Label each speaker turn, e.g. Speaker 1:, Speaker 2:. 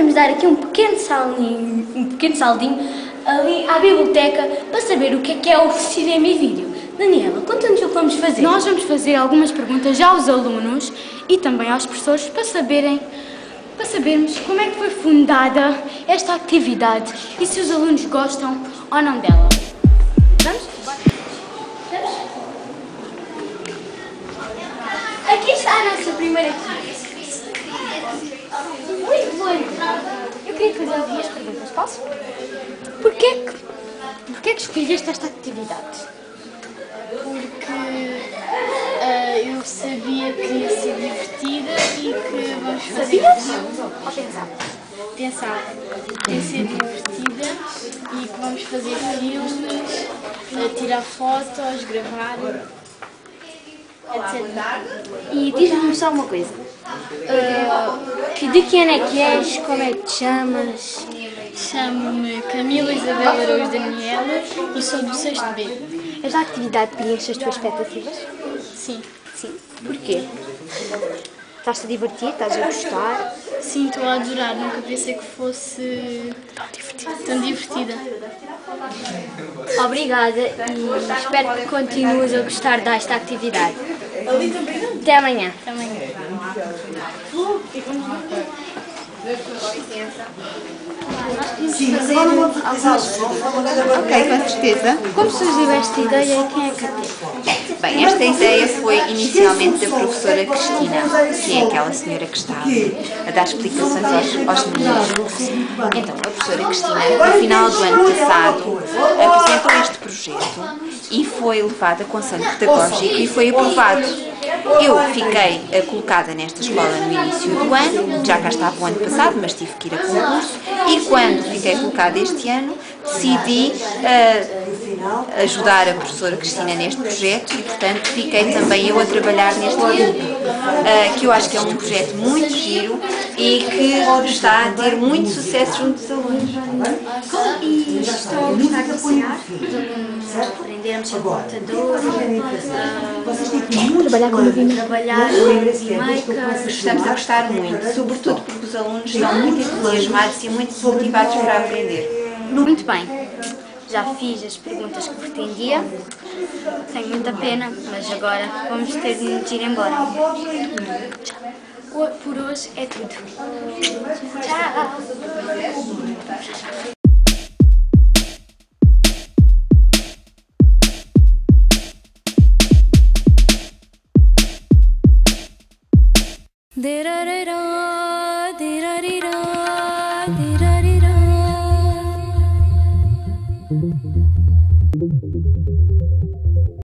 Speaker 1: vamos dar aqui um pequeno saldinho ali à biblioteca para saber o que é o cinema e vídeo. Daniela, conta-nos o que vamos fazer.
Speaker 2: Nós vamos fazer algumas perguntas aos alunos e também aos professores para sabermos como é que foi fundada esta atividade e se os alunos gostam ou não dela. Vamos? Vamos?
Speaker 1: Aqui está a nossa primeira classe. Muito bom.
Speaker 2: Eu queria fazer algumas perguntas, posso? Porquê que escolheste esta atividade?
Speaker 3: Porque eu sabia que ia ser divertida e que vamos fazer.
Speaker 2: Sabias? Ou pensavas?
Speaker 3: Pensava que ia ser divertida e que vamos fazer filmes, tirar fotos, gravar, etc.
Speaker 1: E diz-me só uma coisa. De que ano é que és? Como é que te chamas?
Speaker 3: Chamo-me Camila Isabel Araújo Daniela e sou do 6º B.
Speaker 2: Esta atividade preenche as tuas expectativas?
Speaker 3: Sim.
Speaker 2: Sim. Porquê? Estás-te a divertir? Estás a gostar?
Speaker 3: Sim, estou a adorar. Nunca pensei que fosse tão divertida.
Speaker 1: Obrigada e espero que continues a gostar desta atividade. Até amanhã.
Speaker 3: Até amanhã.
Speaker 1: Sim, fazer algumas perguntas.
Speaker 4: Ok, com certeza.
Speaker 1: Como surgiu esta ideia e quem é que a teve?
Speaker 4: Bem, esta ideia foi inicialmente da professora Cristina, que é aquela senhora que está a dar explicações aos meninos. Então, a professora Cristina, no final do ano passado, apresentou este projeto e foi levado a conselho pedagógico e foi aprovado. Eu fiquei colocada nesta escola no início do ano, já cá estava o ano passado, mas tive que ir a concurso, e quando fiquei colocada este ano, decidi ajudar a professora Cristina neste projeto e, portanto, fiquei também eu a trabalhar neste grupo, que eu acho que é um projeto muito giro e que está a ter muito sucesso junto dos alunos.
Speaker 1: E estão a gostar de ensinar? Aprender a mexer no computador,
Speaker 2: Trabalhar com movimento.
Speaker 1: trabalhar com makers.
Speaker 4: Estamos a gostar muito, sobretudo porque os alunos estão muito entusiasmados e muito motivados para aprender.
Speaker 1: Muito bem, já fiz as perguntas que pretendia, tenho muita pena, mas agora vamos ter de nos ir embora. Por hoje é tudo. Tchau!
Speaker 5: Dira-dira, dira-dira, dira.